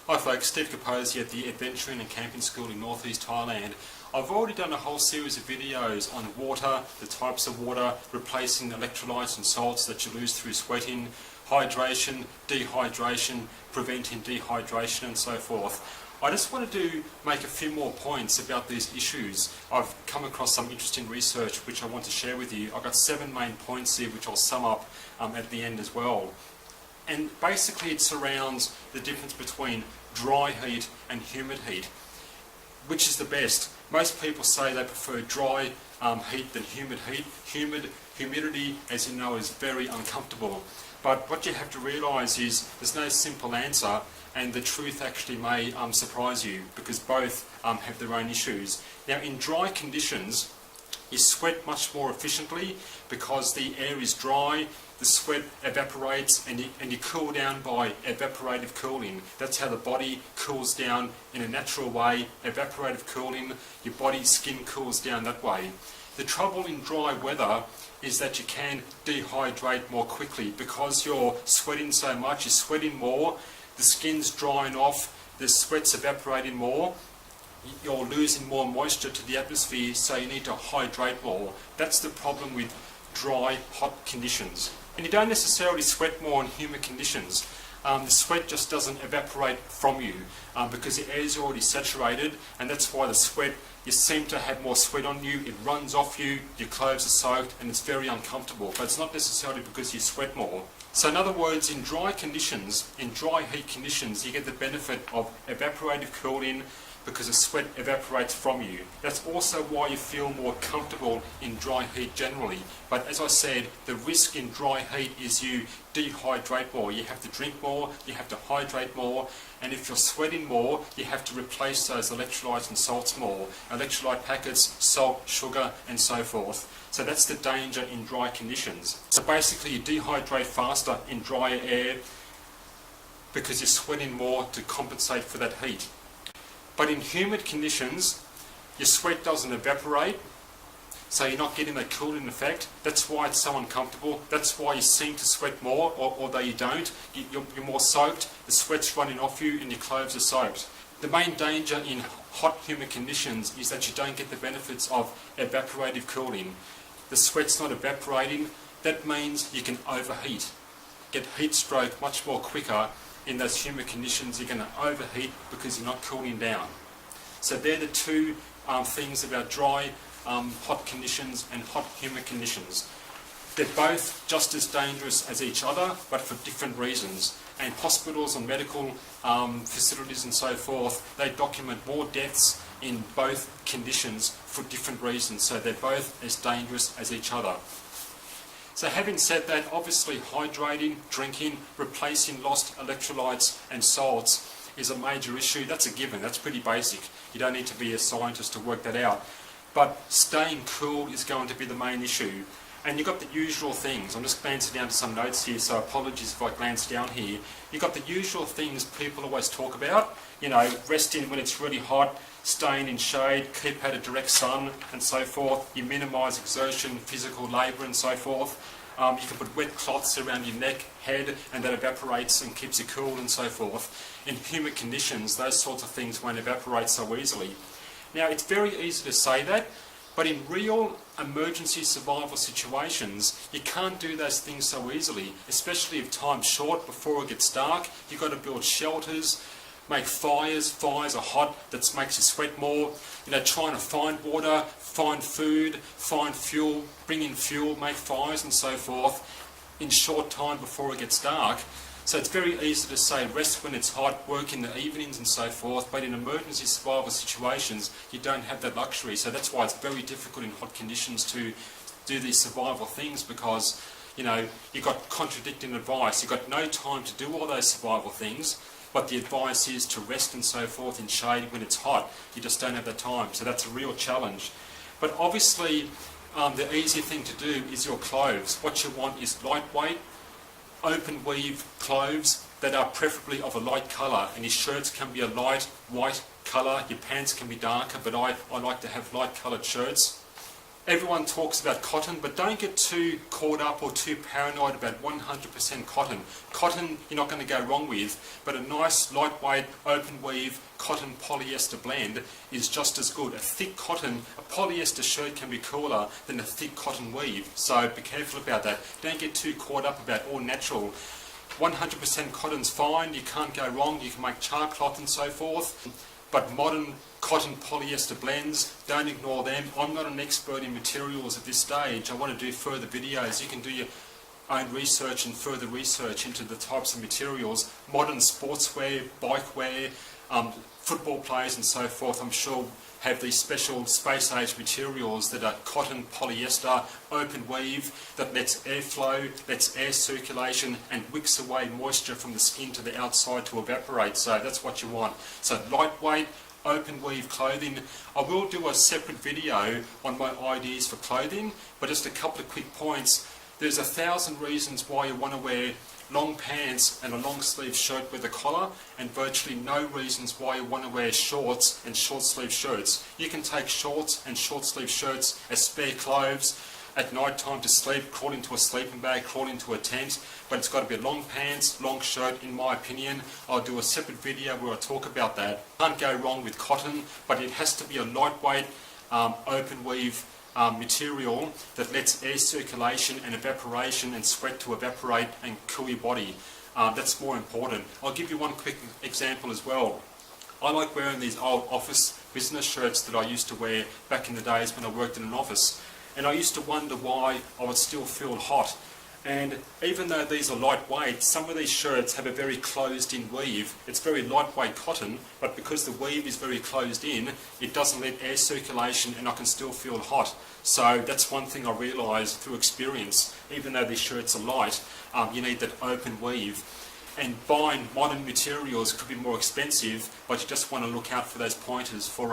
Hi folks, Steve Kaposi at the Adventuring and Camping School in Northeast Thailand. I've already done a whole series of videos on water, the types of water, replacing electrolytes and salts that you lose through sweating, hydration, dehydration, preventing dehydration and so forth. I just wanted to make a few more points about these issues. I've come across some interesting research which I want to share with you. I've got 7 main points here which I'll sum up at the end as well. And basically it surrounds the difference between dry heat and humid heat. Which is the best? Most people say they prefer dry heat than humid heat. Humidity, as you know, is very uncomfortable. But what you have to realise is there's no simple answer, and the truth actually may surprise you, because both have their own issues. Now, in dry conditions, you sweat much more efficiently because the air is dry, the sweat evaporates, and you cool down by evaporative cooling. That's how the body cools down in a natural way, evaporative cooling. Your body's skin cools down that way. The trouble in dry weather is that you can dehydrate more quickly because you're sweating so much, you're sweating more, the skin's drying off, the sweat's evaporating more, you're losing more moisture to the atmosphere, so you need to hydrate more. That's the problem with dry, hot conditions. And you don't necessarily sweat more in humid conditions. The sweat just doesn't evaporate from you because the air is already saturated, and that's why the sweat, you seem to have more sweat on you, it runs off you, your clothes are soaked, and it's very uncomfortable. But it's not necessarily because you sweat more. So in other words, in dry conditions, in dry heat conditions, you get the benefit of evaporative cooling, because the sweat evaporates from you. That's also why you feel more comfortable in dry heat generally. But as I said, the risk in dry heat is you dehydrate more. You have to drink more, you have to hydrate more, and if you're sweating more, you have to replace those electrolytes and salts more. Electrolyte packets, salt, sugar, and so forth. So that's the danger in dry conditions. So basically you dehydrate faster in drier air because you're sweating more to compensate for that heat. But in humid conditions, your sweat doesn't evaporate, so you're not getting that cooling effect. That's why it's so uncomfortable. That's why you seem to sweat more, although you don't. You're more soaked, the sweat's running off you, and your clothes are soaked. The main danger in hot, humid conditions is that you don't get the benefits of evaporative cooling. The sweat's not evaporating. That means you can overheat, get heat stroke much more quicker. In those humid conditions, you're going to overheat because you're not cooling down. So they're the two things about dry, hot conditions and hot, humid conditions. They're both just as dangerous as each other, but for different reasons. And hospitals and medical facilities and so forth, they document more deaths in both conditions for different reasons. So they're both as dangerous as each other. So having said that, obviously hydrating, drinking, replacing lost electrolytes and salts is a major issue. That's a given, that's pretty basic. You don't need to be a scientist to work that out. But staying cool is going to be the main issue. And you've got the usual things. I'm just glancing down to some notes here, so apologies if I glance down here. You've got the usual things people always talk about. You know, resting when it's really hot, staying in shade, keep out of direct sun and so forth. You minimise exertion, physical labour and so forth. You can put wet cloths around your neck, head, and that evaporates and keeps you cool and so forth. In humid conditions, those sorts of things won't evaporate so easily. Now, it's very easy to say that, but in real emergency survival situations, you can't do those things so easily, especially if time's short before it gets dark. You've got to build shelters, make fires. Fires are hot, that makes you sweat more. You know, trying to find water, find food, find fuel, bring in fuel, make fires and so forth in short time before it gets dark. So it's very easy to say rest when it's hot, work in the evenings and so forth, but in emergency survival situations you don't have that luxury. So that's why it's very difficult in hot conditions to do these survival things, because you know, you've got contradicting advice. You've got no time to do all those survival things, but the advice is to rest and so forth in shade when it's hot. You just don't have the time, so that's a real challenge. But obviously the easy thing to do is your clothes. What you want is lightweight, open weave clothes that are preferably of a light colour, and your shirts can be a light white colour, your pants can be darker, but I like to have light coloured shirts. Everyone talks about cotton, but don't get too caught up or too paranoid about 100% cotton. Cotton you're not going to go wrong with, but a nice lightweight open weave cotton polyester blend is just as good. A thick cotton, a polyester shirt can be cooler than a thick cotton weave, so be careful about that. Don't get too caught up about all natural. 100% cotton's fine, you can't go wrong, you can make char cloth and so forth, but modern cotton polyester blends, don't ignore them. I'm not an expert in materials at this stage. I want to do further videos. You can do your own research and further research into the types of materials. Modern sportswear, bikewear, football players and so forth, I'm sure have these special space age materials that are cotton polyester, open weave, that lets air flow, lets air circulation and wicks away moisture from the skin to the outside to evaporate. So that's what you want. So lightweight, open weave clothing. I will do a separate video on my ideas for clothing, but just a couple of quick points. There's 1,000 reasons why you want to wear long pants and a long sleeve shirt with a collar, and virtually no reasons why you want to wear shorts and short sleeve shirts. You can take shorts and short sleeve shirts as spare clothes at night time to sleep, crawl into a sleeping bag, crawl into a tent, but it's got to be long pants, long shirt in my opinion. I'll do a separate video where I talk about that. Can't go wrong with cotton, but it has to be a lightweight, open weave material that lets air circulation and evaporation and sweat to evaporate and cool your body. That's more important. I'll give you one quick example as well. I like wearing these old office business shirts that I used to wear back in the days when I worked in an office. And I used to wonder why I would still feel hot. And even though these are lightweight, some of these shirts have a very closed-in weave. It's very lightweight cotton, but because the weave is very closed in, it doesn't let air circulation and I can still feel hot. So that's one thing I realised through experience. Even though these shirts are light, you need that open weave. And buying modern materials could be more expensive, but you just want to look out for those pointers for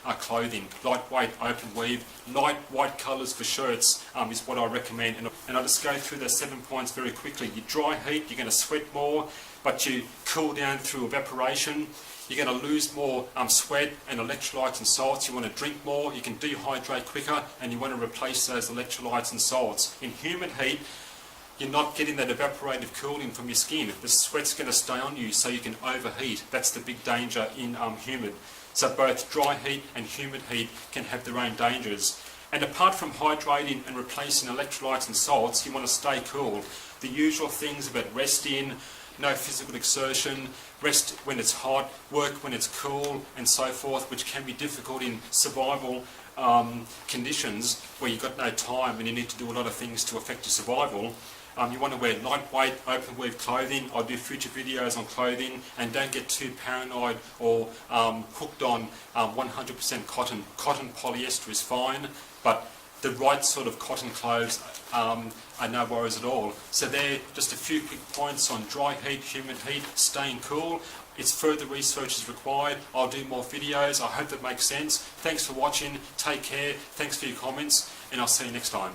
clothing. Lightweight, open weave, light white colours for shirts is what I recommend. And I'll just go through those 7 points very quickly. You dry heat, you're going to sweat more, but you cool down through evaporation. You're going to lose more sweat and electrolytes and salts. You want to drink more, you can dehydrate quicker, and you want to replace those electrolytes and salts. In humid heat, you're not getting that evaporative cooling from your skin. The sweat's going to stay on you so you can overheat. That's the big danger in humid. So both dry heat and humid heat can have their own dangers. And apart from hydrating and replacing electrolytes and salts, you want to stay cool. The usual things about resting, no physical exertion, rest when it's hot, work when it's cool, and so forth, which can be difficult in survival conditions where you've got no time and you need to do a lot of things to affect your survival. You want to wear lightweight, open weave clothing. I'll do future videos on clothing, and don't get too paranoid or hooked on 100% cotton. Cotton polyester is fine, but the right sort of cotton clothes are no worries at all. So there, just a few quick points on dry heat, humid heat, staying cool. It's further research is required. I'll do more videos. I hope that makes sense. Thanks for watching. Take care. Thanks for your comments, and I'll see you next time.